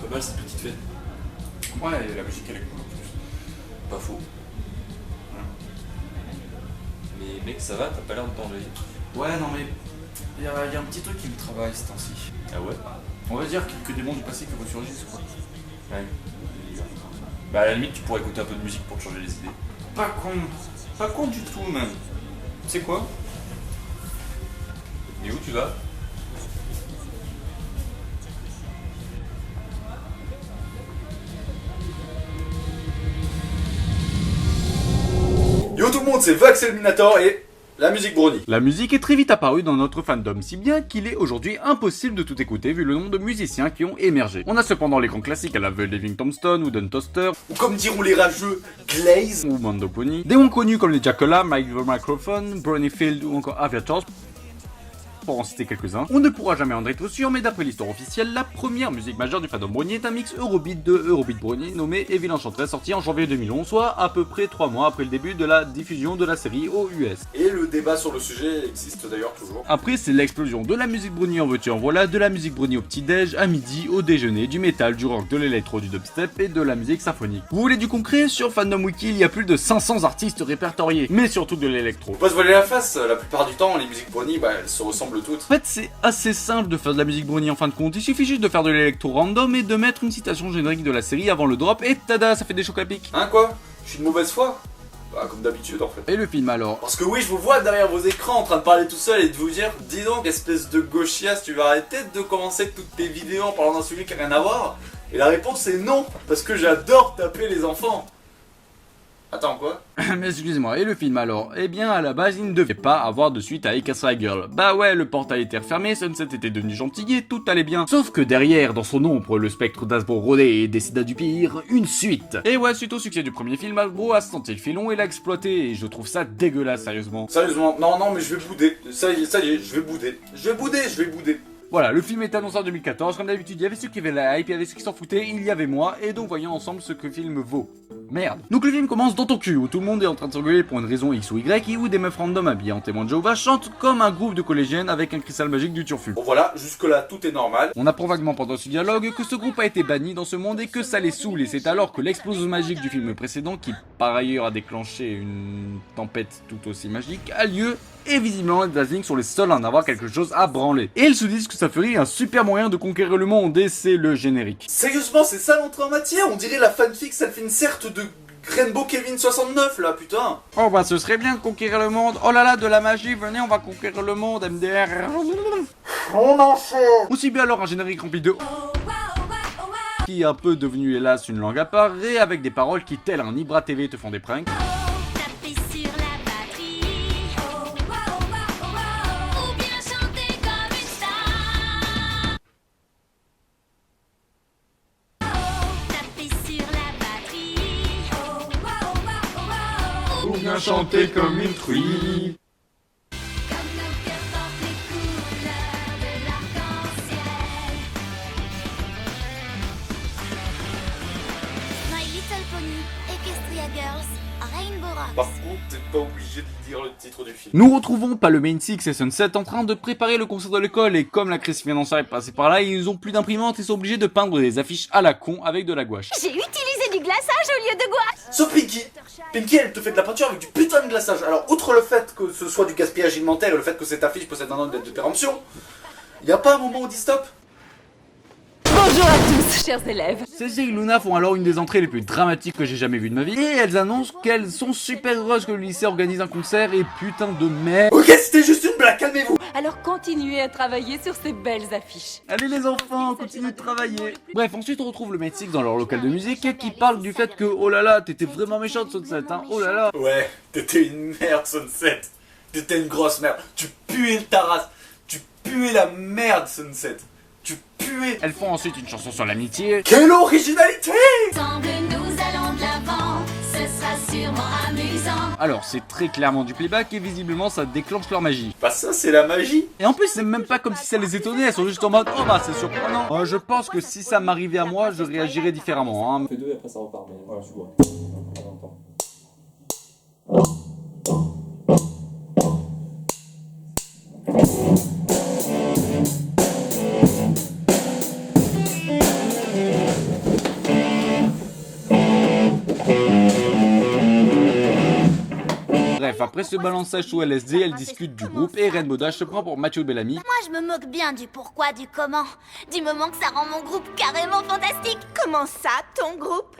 Pas mal cette petite fête. Ouais, la musique elle est cool en plus. Pas faux. Mais mec, ça va, t'as pas l'air de t'enlever. Ouais, non mais il y a un petit truc qui me travaille ce temps-ci. Ah ouais? On va dire quelques démons du passé qui ressurgissent quoi. Ouais. Bah à la limite, tu pourrais écouter un peu de musique pour te changer les idées. Pas con du tout même. C'est quoi? Et où tu vas? Yo tout le monde, c'est Vax Eliminator et la musique brownie. La musique est très vite apparue dans notre fandom, si bien qu'il est aujourd'hui impossible de tout écouter vu le nombre de musiciens qui ont émergé. On a cependant les grands classiques à la The Living Tombstone, Wooden Toaster, Ou comme diront les rageux, Glaze. ou Mondo Pony, des noms connus comme les Jackola, Mike the Microphone, Bronyfield ou encore Aviators, pour en citer quelques-uns. On ne pourra jamais en être sûr, mais d'après l'histoire officielle, la première musique majeure du fandom Brony est un mix Eurobeat de Eurobeat Brony nommé Evil Enchantress, sorti en janvier 2011, soit à peu près 3 mois après le début de la diffusion de la série aux US. Et le débat sur le sujet existe d'ailleurs toujours. Après, c'est l'explosion de la musique Brony en veux-tu en voilà, de la musique Brony au petit-déj, à midi, au déjeuner, du métal, du rock, de l'électro, du dubstep et de la musique symphonique. Vous voulez du concret? Sur Fandom Wiki, il y a plus de 500 artistes répertoriés, mais surtout de l'électro. Faut pas se voiler la face, la plupart du temps les musiques brownie elles se ressemblent toutes. En fait, c'est assez simple de faire de la musique Brony en fin de compte, il suffit juste de faire de l'électro random et de mettre une citation générique de la série avant le drop et tada, ça fait des chocs à pic. Hein quoi? Je suis de mauvaise foi? Bah comme d'habitude en fait. Et le film alors? Parce que oui, je vous vois derrière vos écrans en train de parler tout seul et de vous dire, dis donc, espèce de gauchias, tu vas arrêter de commencer toutes tes vidéos en parlant d'un sujet qui n'a rien à voir? Et la réponse est non, parce que j'adore taper les enfants. Attends, quoi? Mais excusez-moi, et le film alors? Eh bien, à la base, il ne devait pas avoir de suite à I Castle Girl. Bah ouais, le portail était refermé, Sunset était devenu gentil et tout allait bien. Sauf que derrière, dans son ombre, le spectre d'Hasbro rôdait et décida du pire, une suite. Et ouais, suite au succès du premier film, Hasbro a senti le filon et l'a exploité, et je trouve ça dégueulasse, sérieusement. Sérieusement, non, mais je vais bouder. Ça y est, je vais bouder. Je vais bouder. Voilà, le film est annoncé en 2014, comme d'habitude, il y avait ceux qui avaient la hype, il y avait ceux qui s'en foutaient, il y avait moi, et donc voyons ensemble ce que le film vaut. Merde. Donc le film commence dans ton cul, où tout le monde est en train de s'engueuler pour une raison X ou Y, et où des meufs random habillées en témoin de Jéhovah chantent comme un groupe de collégiennes avec un cristal magique du turfu. Bon voilà, jusque là tout est normal. On apprend vaguement pendant ce dialogue que ce groupe a été banni dans ce monde et que ça les saoule, et c'est alors que l'explosion magique du film précédent, qui par ailleurs a déclenché une tempête tout aussi magique, a lieu, et visiblement les Dazzling sont les seuls à en avoir quelque chose à branler. Et ils se disent que ça ferait un super moyen de conquérir le monde, et c'est le générique. Sérieusement, c'est ça l'entrée en matière? On dirait la fanfic Self-Insert de Rainbow Kevin 69 là, putain. Oh bah ce serait bien de conquérir le monde. Oh là là, de la magie, venez on va conquérir le monde, MDR. Mon enfant. Aussi bien alors un générique rempli de qui est un peu devenu hélas une langue à part, et avec des paroles qui tel un Ibra TV te font des pranks. Taper sur la batterie, ou bien chanter comme une star. Taper sur la batterie, Ou bien chanter comme une truie. comme nos cœurs portent les couleurs de l'arc-en-ciel. My Little Pony, Equestria Girls, Rainbow Par Rocks. contre, t'es pas obligé de dire le titre du film. Nous retrouvons pas le Main Six et Sunset en train de préparer le concert de l'école, et comme la crise financière est passée par là, ils ont plus d'imprimantes et sont obligés de peindre des affiches à la con avec de la gouache. J'ai utilisé du glaçage au lieu de gouache. Sauf Pinky. Pinky, elle te fait de la peinture avec du putain de glaçage. Alors, outre le fait que ce soit du gaspillage alimentaire et le fait que cette affiche possède un ordre de péremption, y a pas un moment où on dit stop? Bonjour à tous, chers élèves. Cécile et Luna font alors une des entrées les plus dramatiques que j'ai jamais vues de ma vie, et elles annoncent qu'elles sont super heureuses que le lycée organise un concert, et putain de merde. Ok, c'était juste une blague, calmez-vous. Alors continuez à travailler sur ces belles affiches. Allez les enfants, continuez de travailler. Bref, ensuite on retrouve le Main Six dans leur local de musique qui parle du fait que oh là là, t'étais vraiment méchante Sunset, hein, oh là là. Ouais, t'étais une merde, Sunset. T'étais une grosse merde. Tu puais ta race. Tu puais la merde, Sunset. Tu puais. Elles font ensuite une chanson sur l'amitié. Quelle originalité! Ensemble, nous allons de l'avant, ce sera sûrement amusant. Alors c'est très clairement du playback et visiblement ça déclenche leur magie. Bah ça, c'est la magie. Et en plus c'est même pas comme si ça les étonnait, elles sont juste en mode oh bah c'est surprenant. Je pense que si ça m'arrivait à moi, je réagirais différemment, hein. Fais deux et après ça repart, mais voilà, je vois. Bref, après ce balançage sous LSD, elles discutent du groupe et Red Moda se prend pour Mathieu Bellamy. Moi, je me moque bien du pourquoi, du comment. Du moment que ça rend mon groupe carrément fantastique. Comment ça, ton groupe?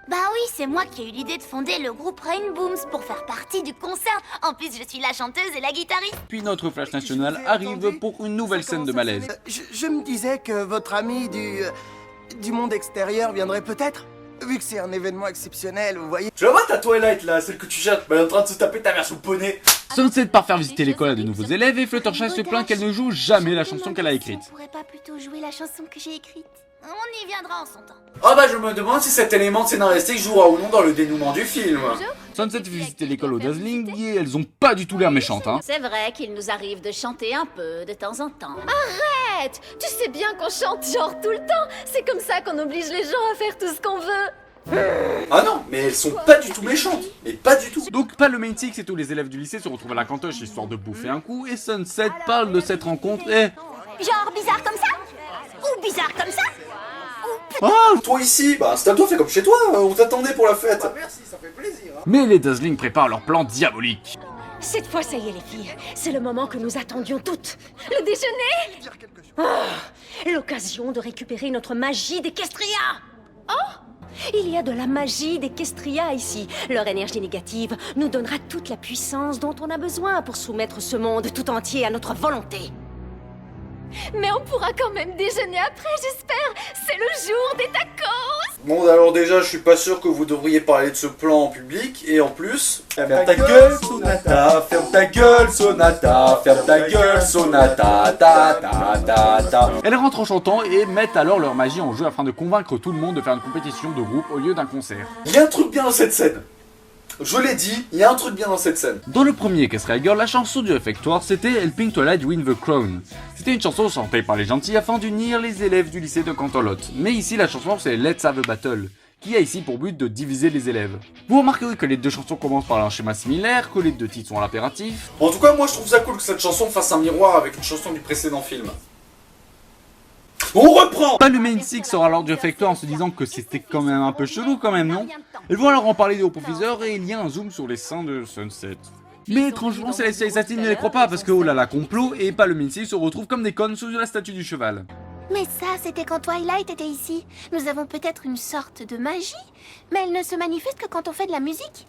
Bah oui, c'est moi qui ai eu l'idée de fonder le groupe Rainbooms pour faire partie du concert. En plus, je suis la chanteuse et la guitariste. Puis notre flash national arrive pour une nouvelle scène de malaise. Je me disais que votre ami du monde extérieur viendrait peut-être. Vu que c'est un événement exceptionnel, vous voyez. Tu vas voir ta Twilight là, celle que tu cherches, elle est en train de se taper ta mère sous le poney. Sunset part faire visiter l'école à de nouveaux élèves et Fluttershy se plaint qu'elle ne joue jamais la chanson qu'elle a écrite. On pourrait pas plutôt jouer la chanson que j'ai écrite? On y viendra en son temps. Ah bah je me demande si cet élément scénaristique jouera ou non dans le dénouement du film. Sunset fait visiter l'école aux Dazzling et elles ont pas du tout l'air méchantes, hein. C'est vrai qu'il nous arrive de chanter un peu de temps en temps. Arrête! Tu sais bien qu'on chante genre tout le temps. C'est comme ça qu'on oblige les gens à faire tout ce qu'on veut. Ah non, mais elles sont pas du tout méchantes. Mais pas du tout. Donc pas le main six et tous les élèves du lycée se retrouvent à la cantoche histoire de bouffer un coup et Sunset parle de cette rencontre et... Genre bizarre comme ça? Ou bizarre comme ça? Ah. Toi ici, bah installe-toi, fais comme chez toi, on t'attendait pour la fête. Merci, ça fait plaisir. Mais les Dazzling préparent leur plan diabolique. Cette fois, ça y est, les filles. C'est le moment que nous attendions toutes. Le déjeuner? L'occasion de récupérer notre magie d'Equestria. Oh! Il y a de la magie d'Equestria ici. Leur énergie négative nous donnera toute la puissance dont on a besoin pour soumettre ce monde tout entier à notre volonté. Mais on pourra quand même déjeuner après, j'espère. C'est le jour des tacos. Bon alors déjà, je suis pas sûr que vous devriez parler de ce plan en public, et en plus... Ferme ta gueule, Sonata, ferme ta gueule, Sonata, ferme ta gueule, Sonata, ta ta ta ta. Elles rentrent en chantant et mettent alors leur magie en jeu afin de convaincre tout le monde de faire une compétition de groupe au lieu d'un concert. Il y a un truc bien dans cette scène. Je l'ai dit, il y a un truc bien dans cette scène. Dans le premier Equestria Girl, la chanson du réfectoire c'était Helping Twilight Win the Crown. C'était une chanson chantée par les gentils afin d'unir les élèves du lycée de Canterlot. Mais ici la chanson c'est Let's Have a Battle, qui a ici pour but de diviser les élèves. Vous remarquerez que les deux chansons commencent par un schéma similaire, que les deux titres sont à l'impératif. En tout cas, moi je trouve ça cool que cette chanson fasse un miroir avec une chanson du précédent film. On reprend. Pas le main six sort alors du réfectoire en se disant que c'était quand même un peu chelou quand même, non? Elles vont alors en parler au professeur et il y a un zoom sur les seins de Sunset. Mais étrangement, Celestia et Satine ne les croient pas parce que oh là là, complot, et pas le main six se retrouvent comme des connes sous la statue du cheval. Mais ça, c'était quand Twilight était ici. Nous avons peut-être une sorte de magie, mais elle ne se manifeste que quand on fait de la musique.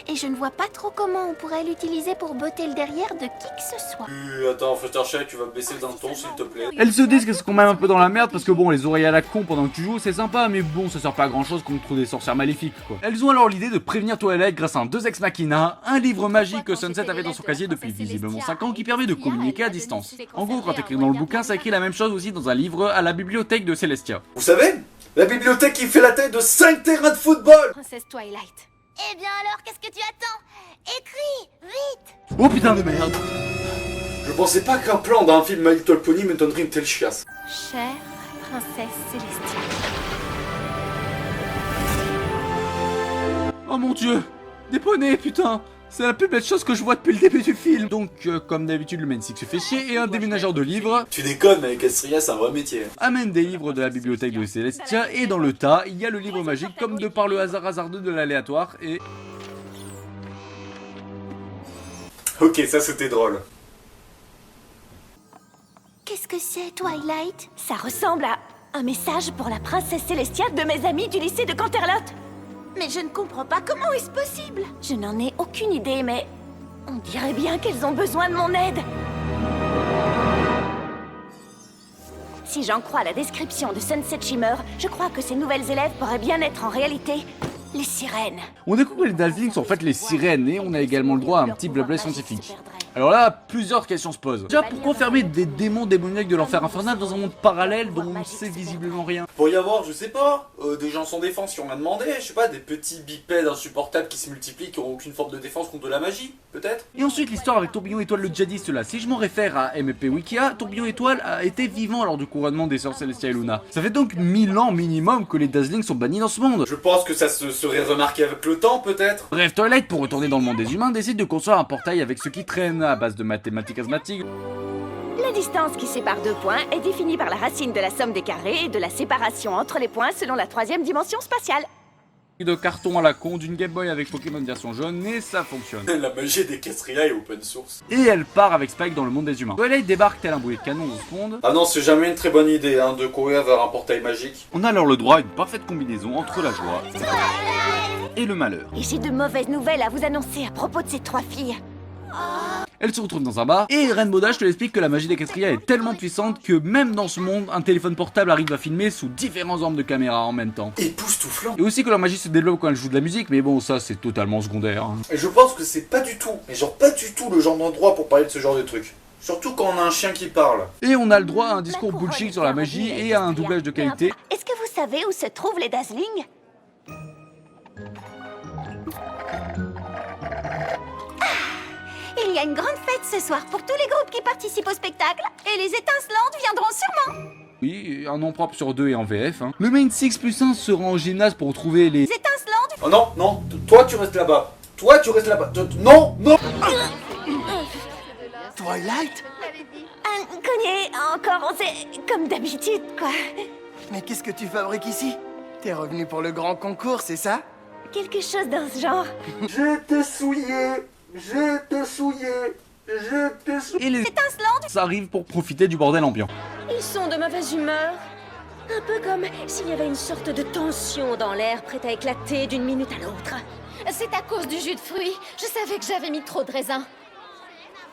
Et je ne vois pas trop comment on pourrait l'utiliser pour botter le derrière de qui que ce soit. Attends, Fluttershy, tu vas baisser d'un ton s'il te plaît. Elles se disent que c'est quand même un peu dans la merde parce que bon, les oreilles à la con pendant que tu joues, c'est sympa, mais bon, ça sert pas à grand chose contre des sorcières maléfiques quoi. Elles ont alors l'idée de prévenir Twilight grâce à un Deus Ex Machina, un livre magique que Sunset avait dans son casier depuis visiblement 5 ans qui permet de communiquer à distance. En gros, quand t'écris dans le bouquin, ça écrit la même chose aussi dans un livre à la bibliothèque de Celestia. Vous savez, la bibliothèque qui fait la taille de 5 terrains de football. Princesse Twilight. Eh bien alors, qu'est-ce que tu attends? Écris, vite! Oh putain de merde! Je pensais pas qu'un plan d'un film My Little Pony me donnerait une telle chiasse. Chère princesse Célestia. Oh mon dieu! Des poneys, putain! C'est la plus belle chose que je vois depuis le début du film! Donc, comme d'habitude, le main six se fait chier et un déménageur de livres Tu déconnes, mais Equestria, c'est un vrai métier. amène des livres de la bibliothèque de Celestia et dans le tas, il y a le livre magique comme de par le hasard hasardeux de l'aléatoire et... Ok, ça c'était drôle. Qu'est-ce que c'est, Twilight? Ça ressemble à un message pour la princesse Célestia de mes amis du lycée de Canterlot. Mais je ne comprends pas, comment est-ce possible? Je n'en ai aucune idée, mais on dirait bien qu'elles ont besoin de mon aide. Si j'en crois la description de Sunset Shimmer, je crois que ces nouvelles élèves pourraient bien être en réalité les sirènes. On découvre que les Dazzlings sont en fait les sirènes et on a également le droit à un petit blabla scientifique. Alors là, plusieurs questions se posent. Déjà, pourquoi enfermer des démons démoniaques de l'enfer infernal dans un monde parallèle dont on ne sait visiblement rien? Pour y avoir, je sais pas, des gens sans défense, si on m'a demandé, je sais pas, des petits bipèdes insupportables qui se multiplient, qui n'ont aucune forme de défense contre de la magie, peut-être? Et ensuite, l'histoire avec Tourbillon Étoile le djihadiste là. Si je m'en réfère à MP Wikia, Tourbillon Étoile a été vivant lors du couronnement des sœurs Celestia et Luna. Ça fait donc 1000 ans minimum que les Dazzlings sont bannis dans ce monde. Je pense que ça se serait remarqué avec le temps, peut-être? Bref, Twilight, pour retourner dans le monde des humains, décide de construire un portail avec ce qui traîne à base de mathématiques asthmatiques. La distance qui sépare deux points est définie par la racine de la somme des carrés et de la séparation entre les points selon la troisième dimension spatiale. de carton à la con d'une Game Boy avec Pokémon version jaune et ça fonctionne. La magie des Kestria est open source. Et elle part avec Spike dans le monde des humains. Twilight débarque tel un boulet de canon dans ce monde. Ah non, c'est jamais une très bonne idée hein, de courir vers un portail magique. On a alors le droit à une parfaite combinaison entre la joie et le malheur. Et j'ai de mauvaises nouvelles à vous annoncer à propos de ces 3 filles. Elle se retrouve dans un bar et Rainbow Dash te explique que la magie des Kestria est tellement puissante que même dans ce monde, un téléphone portable arrive à filmer sous différents angles de caméra en même temps. Époustouflant. Et aussi que leur magie se développe quand elle joue de la musique, mais bon, ça c'est totalement secondaire. Hein. Et je pense que c'est pas du tout, mais genre pas du tout le genre d'endroit pour parler de ce genre de truc. Surtout quand on a un chien qui parle. Et on a le droit à un discours bullshit sur la magie et à un doublage de qualité. Est-ce que vous savez où se trouvent les Dazzlings? Il y a une grande fête ce soir pour tous les groupes qui participent au spectacle. Et les étincelantes viendront sûrement. Oui, un nom propre sur 2 et en VF. Hein. Le main 6+1 se rend au gymnase pour trouver les... Les étincelantes. Oh non, non, toi tu restes là-bas. Toi tu restes là-bas. Non, non. Twilight? Cogné, encore, c'est comme d'habitude, quoi. Mais qu'est-ce que tu fabriques ici? T'es revenu pour le grand concours, c'est ça? Quelque chose dans ce genre. J'étais souillé. J'étais souillé. J'étais souillé. Et les ça arrive pour profiter du bordel ambiant. Ils sont de mauvaise humeur. Un peu comme s'il y avait une sorte de tension dans l'air prête à éclater d'une minute à l'autre. C'est à cause du jus de fruits. Je savais que j'avais mis trop de raisin.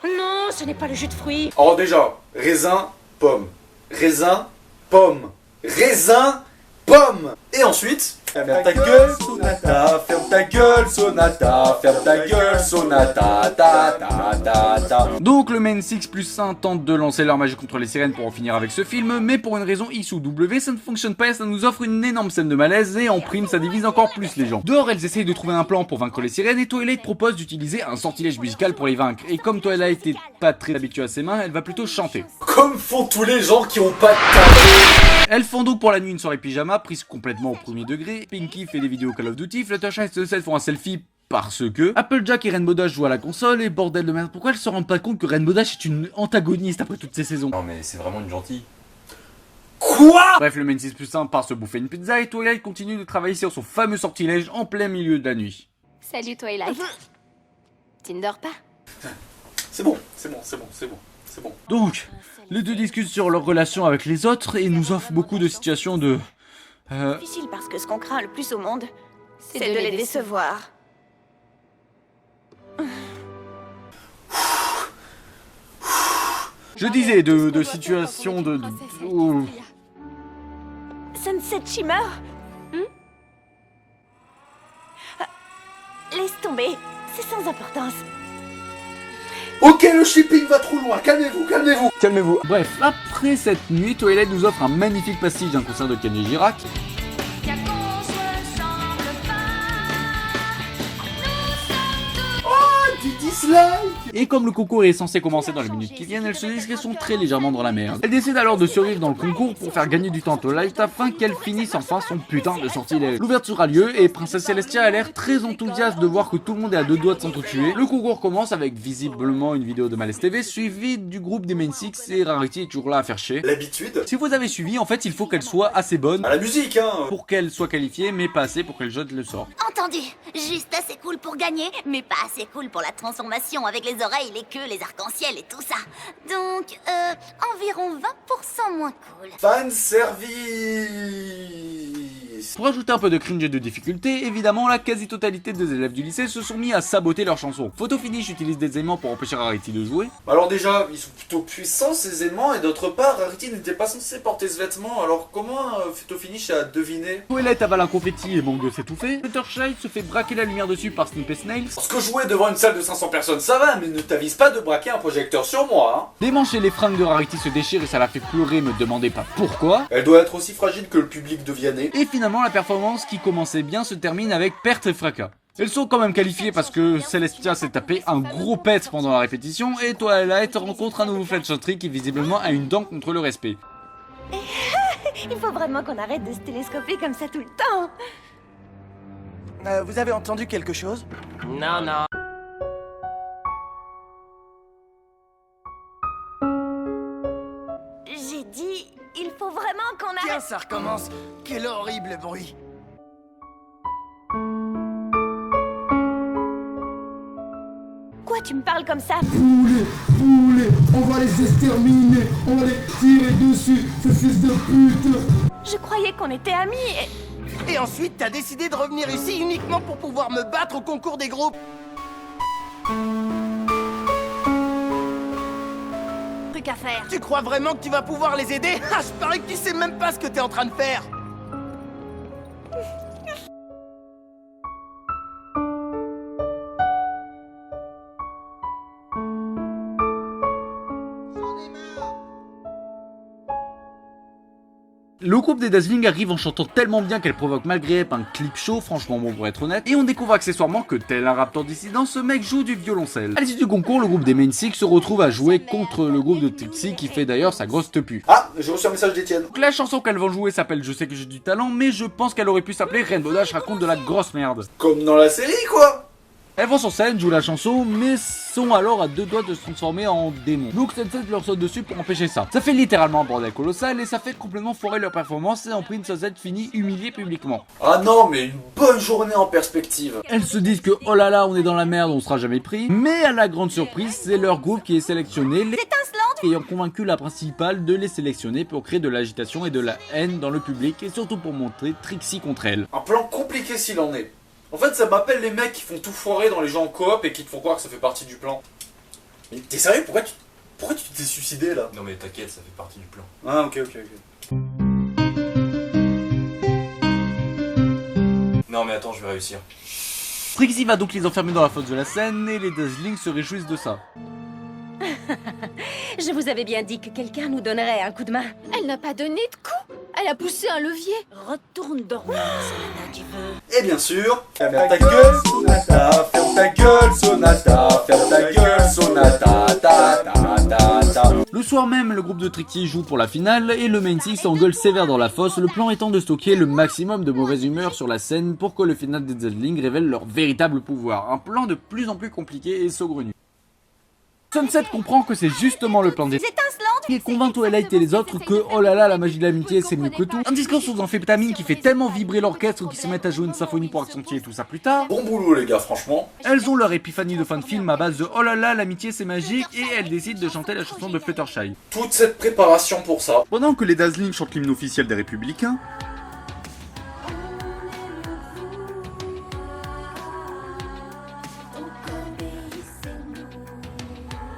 Non, ce n'est pas le jus de fruits. Alors déjà, raisin, pomme. Raisin, pomme. Raisin, pomme. Et ensuite... Ferme ta gueule, Sonata. Ferme ta gueule, Sonata. Ferme ta gueule, Sonata. Ta ta ta ta. Donc le main 6+1 tente de lancer leur magie contre les sirènes pour en finir avec ce film, mais pour une raison X ou W, ça ne fonctionne pas et ça nous offre une énorme scène de malaise et en prime ça divise encore plus les gens. Dehors, elles essayent de trouver un plan pour vaincre les sirènes et Twilight propose d'utiliser un sortilège musical pour les vaincre. Et comme Twilight est pas très habituée à ses mains, elle va plutôt chanter. Comme font tous les gens qui ont pas de talent. Elles font donc pour la nuit une soirée pyjama prise complètement au premier degré. Pinky fait des vidéos Call of Duty, Fluttershy et Suicide font un selfie parce que Applejack et Rainbow Dash jouent à la console et bordel de merde, pourquoi elles se rendent pas compte que Rainbow Dash est une antagoniste après toutes ces saisons? Non mais c'est vraiment une gentille. Quoi? Bref, le main 6+1 part se bouffer une pizza et Twilight continue de travailler sur son fameux sortilège en plein milieu de la nuit. Salut Twilight. Tu ne dors pas? C'est bon, c'est bon, c'est bon, c'est bon, c'est bon. Donc, les deux discutent sur leur relation avec les autres et nous offrent beaucoup de situations de... Difficile parce que ce qu'on craint le plus au monde, c'est de les décevoir. Je disais, de situations de... où- Sunset Shimmer? Laisse tomber, c'est sans importance. Ok, le shipping va trop loin, calmez-vous, calmez-vous. Calmez-vous. Bref, après cette nuit, Twilight nous offre un magnifique pastiche d'un concert de Kenny Girac. Du dislike. Et comme le concours est censé commencer dans les minutes qui viennent, elles se disent qu'elles sont très légèrement dans la merde. Elles décident alors de survivre dans le concours pour faire gagner du temps à Twilight afin qu'elle finisse enfin son putain de sortilège. L'ouverture a lieu et Princesse Celestia a l'air très enthousiaste de voir que tout le monde est à deux doigts de s'entretuer. Le concours commence avec visiblement une vidéo de Malaise TV suivie du groupe des Main Six et Rarity est toujours là à faire chier. L'habitude. Si vous avez suivi, en fait il faut qu'elle soit assez bonne À la musique, hein. pour qu'elle soit qualifiée mais pas assez pour qu'elle jette le sort. Entendu. Juste assez cool pour gagner, mais pas assez cool pour la transformation avec les oreilles, les queues, les arcs-en-ciel et tout ça. Donc, environ 20% moins cool. Fan service. Pour ajouter un peu de cringe et de difficulté, évidemment la quasi-totalité des élèves du lycée se sont mis à saboter leurs chansons. Photo Finish utilise des aimants pour empêcher Rarity de jouer. Alors déjà, ils sont plutôt puissants ces aimants, et d'autre part, Rarity n'était pas censé porter ce vêtement, alors comment Photo Finish a deviné? Twilight avale un confetti et manque de s'étouffer. Fluttershy se fait braquer la lumière dessus par Snip et Snails. Parce que jouer devant une salle de 500 personnes, ça va, mais ne t'avise pas de braquer un projecteur sur moi, hein. Les manches et les fringues de Rarity se déchirent et ça la fait pleurer, me demandez pas pourquoi. Elle doit être aussi fragile que le public de Vianney. Et finalement la performance qui commençait bien se termine avec perte et fracas. Elles sont quand même qualifiées parce que Celestia s'est tapé un gros pet pendant la répétition et Twilight rencontre un nouveau Fletcher qui visiblement a une dent contre le respect. Il faut vraiment qu'on arrête de se télescoper comme ça tout le temps. Vous avez entendu quelque chose? Non, non. J'ai dit, il faut vraiment qu'on Tiens, arrête. ça recommence. Quel horrible bruit. Pourquoi tu me parles comme ça? Foulez, on va les exterminer, on va les tirer dessus, ces fils de pute. Je croyais qu'on était amis et... Et ensuite, t'as décidé de revenir ici uniquement pour pouvoir me battre au concours des groupes. Truc à faire. Tu crois vraiment que tu vas pouvoir les aider? Ah, je parie que tu sais même pas ce que t'es en train de faire. Le groupe des Dazzling arrive en chantant tellement bien qu'elle provoque malgré elle un clip chaud, franchement bon pour être honnête, et on découvre accessoirement que tel un raptor dissident, ce mec joue du violoncelle. À l'issue du concours, le groupe des Main Six se retrouve à jouer contre le groupe de Trixie qui fait d'ailleurs sa grosse tepu. Ah, j'ai reçu un message d'Etienne. Donc la chanson qu'elles vont jouer s'appelle Je sais que j'ai du talent, mais je pense qu'elle aurait pu s'appeler Rainbow Dash raconte de la grosse merde. Comme dans la série, quoi. Elles vont sur scène, jouent la chanson, mais sont alors à deux doigts de se transformer en démons. Donc Sunset leur saute dessus pour empêcher ça. Ça fait littéralement un bordel colossal et ça fait complètement foirer leur performance et en prime Sunset finit humilié publiquement. Ah non, mais une bonne journée en perspective. Elles se disent que oh là là on est dans la merde, on sera jamais pris. Mais à la grande surprise, c'est leur groupe qui est sélectionné, les ayant convaincu la principale de les sélectionner pour créer de l'agitation et de la haine dans le public et surtout pour montrer Trixie contre elle. Un plan compliqué s'il en est. En fait, ça m'appelle les mecs qui font tout foirer dans les jeux en coop et qui te font croire que ça fait partie du plan. Mais t'es sérieux? Pourquoi tu t'es suicidé là? Non mais t'inquiète, ça fait partie du plan. Ah, ok. Non mais attends, je vais réussir. Trixie va donc les enfermer dans la fosse de la scène et les Dazzling se réjouissent de ça. Je vous avais bien dit que quelqu'un nous donnerait un coup de main. Elle n'a pas donné de coup. Elle a poussé un levier. Retourne dormir, Sonata, tu veux. Et bien sûr, ferme ta gueule, Sonata, ferme ta gueule, Sonata, ferme ta gueule, Sonata, ta ta ta ta. Le soir même, le groupe de Trixie joue pour la finale et le Main Six s'engueule sévère dans la fosse, le plan étant de stocker le maximum de mauvaise humeur sur la scène pour que le final des Dazzling révèle leur véritable pouvoir. Un plan de plus en plus compliqué et saugrenu. Sunset comprend que c'est justement le plan des qui convainc Twilight et les autres que oh là là la magie de l'amitié c'est mieux que tout. Un discours sous amphétamine qui fait tellement vibrer l'orchestre qu'ils se mettent à jouer une symphonie pour accentuer tout ça plus tard. Bon boulot les gars, franchement. Elles ont leur épiphanie de fin de film à base de oh là là l'amitié c'est magique et elles décident de chanter la chanson de Fluttershy. Toute cette préparation pour ça. Pendant que les Dazzling chantent l'hymne officiel des Républicains,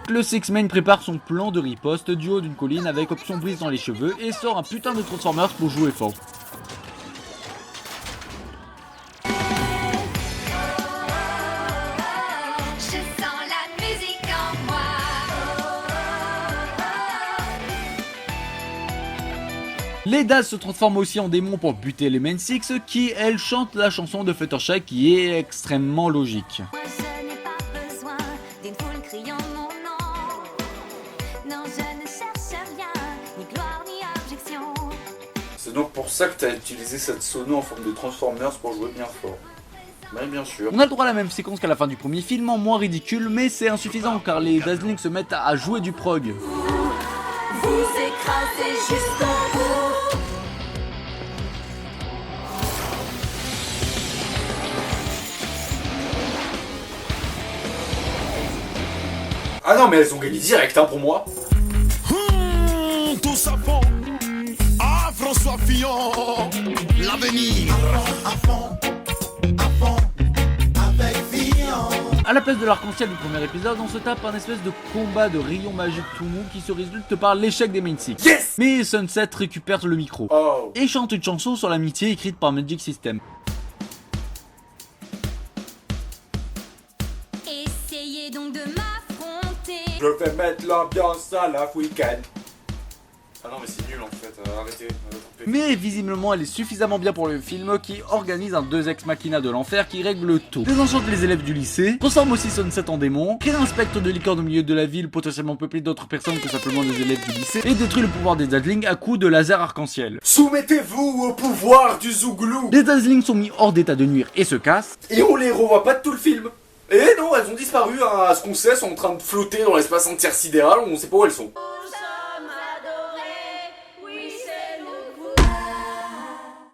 le Six-Man prépare son plan de riposte du haut d'une colline avec option brise dans les cheveux et sort un putain de Transformers pour jouer fort. Je sens la musique en moi. Les Daz se transforment aussi en démons pour buter les Main Six qui, elles, chantent la chanson de Fluttershy qui est extrêmement logique. Moi je n'ai pas besoin d'une foule criant mon nom. Non, je ne cherche rien, ni gloire ni objection. C'est donc pour ça que t'as utilisé cette sono en forme de Transformers pour jouer bien fort. Mais bien sûr. On a le droit à la même séquence qu'à la fin du premier film, en moins ridicule, mais c'est insuffisant car les Dazzling se mettent à jouer du prog. Vous écrasez jusqu'au bout. Ah non mais elles ont gagné direct hein pour moi. Tout ça fond à François Fillon. L'avenir à fond avec Fillon. A la place de l'arc-en-ciel du premier épisode, on se tape un espèce de combat de rayons magiques tout mou qui se résulte par l'échec des Main Six. Yes. Mais Sunset récupère le micro et chante une chanson sur l'amitié écrite par Magic System. Essayez donc de m'affronter. Je vais mettre l'ambiance à la week-end. Ah non mais c'est nul en fait, arrêtez. Mais visiblement elle est suffisamment bien pour le film qui organise un 2 ex machina de l'enfer qui règle tout. Désenchante les élèves du lycée, transforme aussi Sunset en démon, crée un spectre de licorne au milieu de la ville potentiellement peuplé d'autres personnes que simplement des élèves du lycée et détruit le pouvoir des Dazzling à coups de laser arc-en-ciel. Soumettez-vous au pouvoir du Zouglou. Les Dazzling sont mis hors d'état de nuire et se cassent. Et on les revoit pas de tout le film. Et non, elles ont disparu, hein, à ce qu'on sait, elles sont en train de flotter dans l'espace intersidéral, on sait pas où elles sont.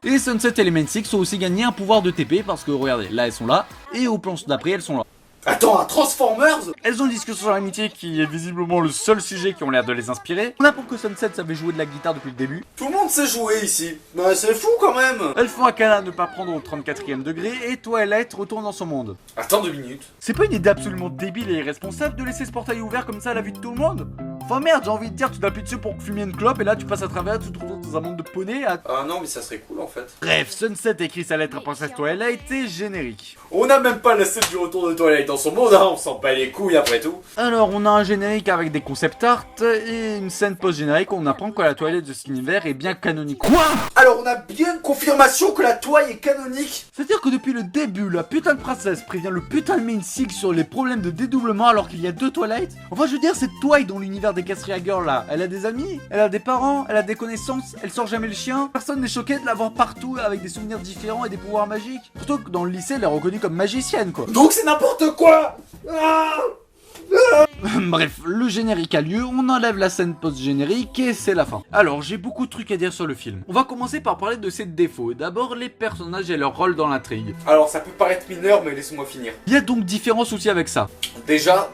Et Sunset et les Main Six ont aussi gagné un pouvoir de TP parce que regardez, là elles sont là, et au plan d'après elles sont là. Attends, un Transformers? Elles ont une discussion sur l'amitié qui est visiblement le seul sujet qui ont l'air de les inspirer. On apprend que Sunset savait jouer de la guitare depuis le début. Tout le monde sait jouer ici. Bah, c'est fou quand même. Elles font un câlin à ne pas prendre au 34e degré et Twilight retourne dans son monde. Attends 2 minutes. C'est pas une idée absolument débile et irresponsable de laisser ce portail ouvert comme ça à la vue de tout le monde? Enfin merde, j'ai envie de dire, tu t'appuies dessus pour fumer une clope et là tu passes à travers, tu te retrouves dans un monde de poney à... Ah non, mais ça serait cool en fait. Bref, Sunset écrit sa lettre à Princesse Twilight et générique. On n'a même pas la scène du retour de Twilight dans son monde, hein, on s'en bat les couilles après tout. Alors, on a un générique avec des concept art et une scène post-générique où on apprend que la Twilight de cet univers est bien canonique. Quoi? Alors on a bien une confirmation que la toile est canonique. C'est-à-dire que depuis le début, la putain de princesse prévient le putain de main sig sur les problèmes de dédoublement alors qu'il y a 2 Twilight. Enfin, je veux dire, cette Twilight dans l'univers des Castria Girls là, elle a des amis, elle a des parents, elle a des connaissances, elle sort jamais le chien. Personne n'est choqué de la voir partout avec des souvenirs différents et des pouvoirs magiques. Surtout que dans le lycée, elle est reconnue comme magicienne quoi. Donc c'est n'importe quoi. Ah. Bref, le générique a lieu, on enlève la scène post-générique et c'est la fin. Alors, j'ai beaucoup de trucs à dire sur le film. On va commencer par parler de ses défauts. D'abord, les personnages et leur rôle dans l'intrigue. Alors ça peut paraître mineur, mais laisse-moi finir. Il y a donc différents soucis avec ça. Déjà,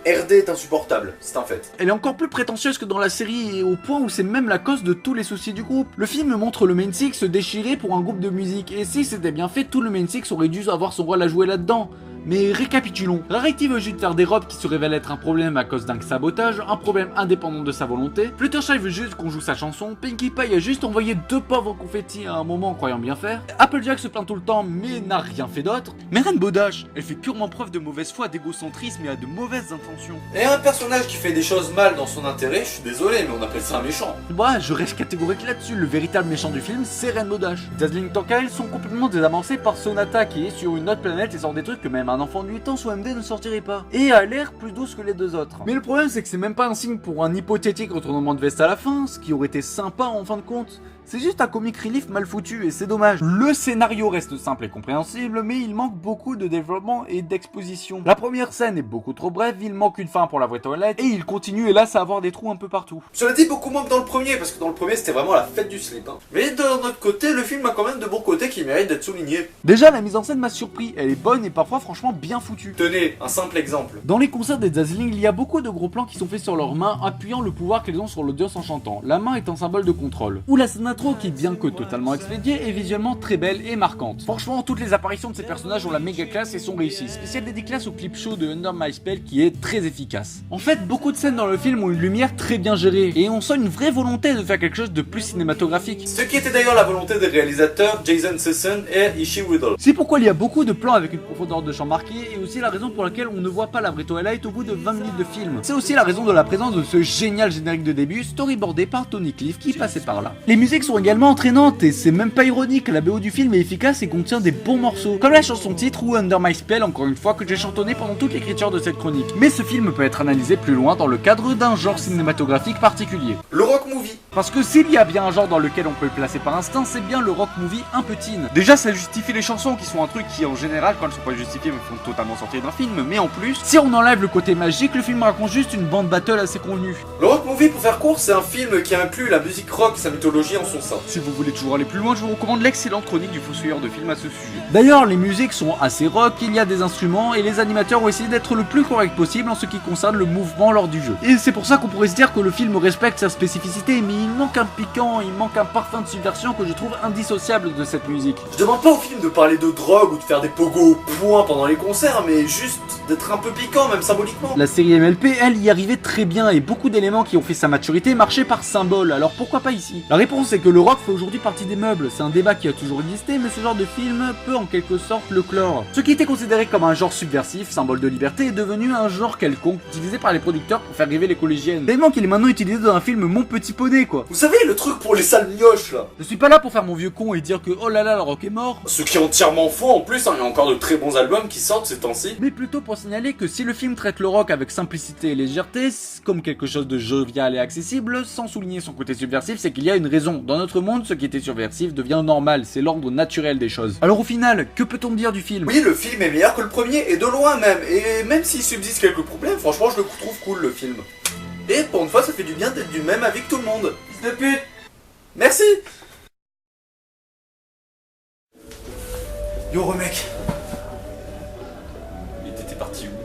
RD est insupportable, c'est un fait. Elle est encore plus prétentieuse que dans la série et au point où c'est même la cause de tous les soucis du groupe. Le film montre le main six se déchirer pour un groupe de musique et si c'était bien fait, tout le main six aurait dû avoir son rôle à jouer là-dedans. Mais récapitulons. Rarity veut juste faire des robes qui se révèlent être un problème à cause d'un sabotage, un problème indépendant de sa volonté. Fluttershy veut juste qu'on joue sa chanson. Pinkie Pie a juste envoyé 2 pauvres confettis à un moment en croyant bien faire. Applejack se plaint tout le temps mais n'a rien fait d'autre. Mais Rainbow Dash, elle fait purement preuve de mauvaise foi, d'égocentrisme et a de mauvaises intentions. Et un personnage qui fait des choses mal dans son intérêt, je suis désolé, mais on appelle ça un méchant. Ouais, je reste catégorique là-dessus. Le véritable méchant du film, c'est Rainbow Dash. Dazzling tant qu'à elles sont complètement désamancées par Sonata qui est sur une autre planète et sort des trucs que même un enfant de 8 ans sous MD ne sortirait pas. Et a l'air plus douce que les 2 autres. Mais le problème c'est que c'est même pas un signe pour un hypothétique retournement de veste à la fin, ce qui aurait été sympa en fin de compte. C'est juste un comic relief mal foutu et c'est dommage. Le scénario reste simple et compréhensible, mais il manque beaucoup de développement et d'exposition. La première scène est beaucoup trop brève, il manque une fin pour la vraie Twilight et il continue hélas à avoir des trous un peu partout. Cela dit, beaucoup moins que dans le premier, parce que dans le premier c'était vraiment la fête du slip. Hein. Mais d'un autre côté, le film a quand même de bons côtés qui méritent d'être soulignés. Déjà, la mise en scène m'a surpris, elle est bonne et parfois franchement bien foutue. Tenez, un simple exemple. Dans les concerts des Dazzling, il y a beaucoup de gros plans qui sont faits sur leurs mains, appuyant le pouvoir qu'elles ont sur l'audience en chantant. La main est un symbole de contrôle. Ou la scène d'intro qui, bien que totalement expédiée, est visuellement très belle et marquante. Franchement, toutes les apparitions de ces personnages ont la méga classe et sont réussies. Spécial dédicace au clip show de Under My Spell qui est très efficace. En fait, beaucoup de scènes dans le film ont une lumière très bien gérée et on sent une vraie volonté de faire quelque chose de plus cinématographique. Ce qui était d'ailleurs la volonté des réalisateurs Jason Sisson et Ishii Riddle. C'est pourquoi il y a beaucoup de plans avec une profondeur de champ marquée et aussi la raison pour laquelle on ne voit pas la vraie Twilight au bout de 20 minutes de film. C'est aussi la raison de la présence de ce génial générique de début storyboardé par Tony Cliff qui passait par là. Les musiques sont également entraînantes et c'est même pas ironique, la BO du film est efficace et contient des bons morceaux, comme la chanson titre ou Under My Spell encore une fois que j'ai chantonné pendant toute l'écriture de cette chronique. Mais ce film peut être analysé plus loin dans le cadre d'un genre cinématographique particulier. Le rock movie. Parce que s'il y a bien un genre dans lequel on peut le placer par instinct, c'est bien le rock movie un peu teen. Déjà ça justifie les chansons qui sont un truc qui en général quand elles sont pas justifiées me font totalement sortir d'un film, mais en plus, si on enlève le côté magique, le film raconte juste une bande battle assez convenue. Le rock movie, pour faire court, c'est un film qui inclut la musique rock et sa mythologie en son sein. Si vous voulez toujours aller plus loin, je vous recommande l'excellente chronique du Fossoyeur de film à ce sujet. D'ailleurs, les musiques sont assez rock, il y a des instruments et les animateurs ont essayé d'être le plus correct possible en ce qui concerne le mouvement lors du jeu. Et c'est pour ça qu'on pourrait se dire que le film respecte sa spécificité, mais il manque un piquant, il manque un parfum de subversion que je trouve indissociable de cette musique. Je demande pas au film de parler de drogue ou de faire des pogos au point pendant les concerts, mais juste d'être un peu piquant, même symboliquement. La série MLP, elle, y arrivait très bien et beaucoup d'éléments qui ont fait sa maturité marchaient par symbole, alors pourquoi pas ici? La réponse est que le rock fait aujourd'hui partie des meubles, c'est un débat qui a toujours existé, mais ce genre de film peut en quelque sorte le clore. Ce qui était considéré comme un genre subversif, symbole de liberté, est devenu un genre quelconque, utilisé par les producteurs pour faire rêver les collégiennes. Tellement qu'il est maintenant utilisé dans un film Mon Petit Poney, quoi. Vous savez, le truc pour les sales mioches, là. Je suis pas là pour faire mon vieux con et dire que oh là là, le rock est mort. Ce qui est entièrement faux en plus, hein, il y a encore de très bons albums qui sortent ces temps-ci. Mais plutôt pour signaler que si le film traite le rock avec simplicité et légèreté, comme quelque chose de jovial et accessible, sans souligner son côté subversif, c'est qu'il y a une raison. Dans notre monde, ce qui était subversif devient normal, c'est l'ordre naturel des choses. Alors au final, que peut-on dire du film? Oui, le film est meilleur que le premier, et de loin même. Et même s'il subsiste quelques problèmes, franchement, je le trouve cool, le film. Et pour une fois, ça fait du bien d'être du même avis que tout le monde. Fils de pute. Merci. Yo, remec. Et t'étais parti où?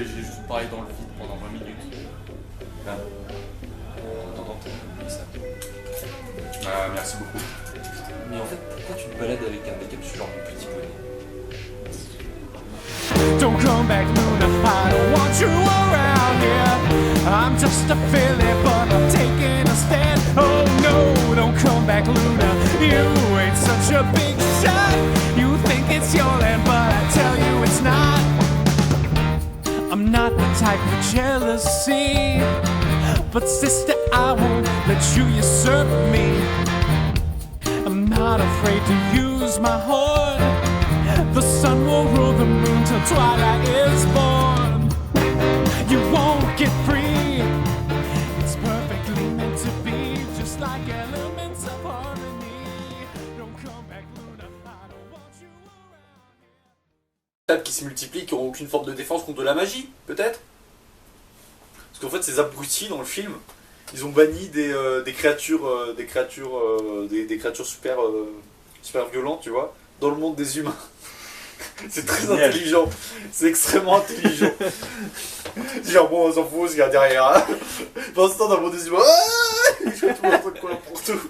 j'ai juste parlé dans le vide pendant 20 minutes. Là. En attendant, t'as oublié ça. Merci beaucoup. Mais en fait, pourquoi tu te balades avec un décapsuleur de petit poney? Don't come back, Luna, I don't want you around here. I'm just a filly, but I'm taking a stand. Oh no, don't come back, Luna, you ain't such a big shot. You think it's your land, but I tell you it's not. I'm not the type of jealousy, but sister, I won't let you usurp me. I'm not afraid to use my horn. The sun will rule the moon till twilight is born. You won't get free. It's perfectly meant to be, just like elements of harmony. Don't come back, Luna, I don't want you around. Tables qui se multiplient, qui n'auront aucune forme de défense contre la magie, peut-être? Parce qu'en fait, ces abrutis dans le film, ils ont banni des créatures super, super violentes, tu vois, dans le monde des humains. C'est très intelligent, c'est extrêmement intelligent. Genre bon, on s'en fout, ce qu'il y a derrière. Pendant ce temps, dans le monde des humains, je fais tout le monde pour tout.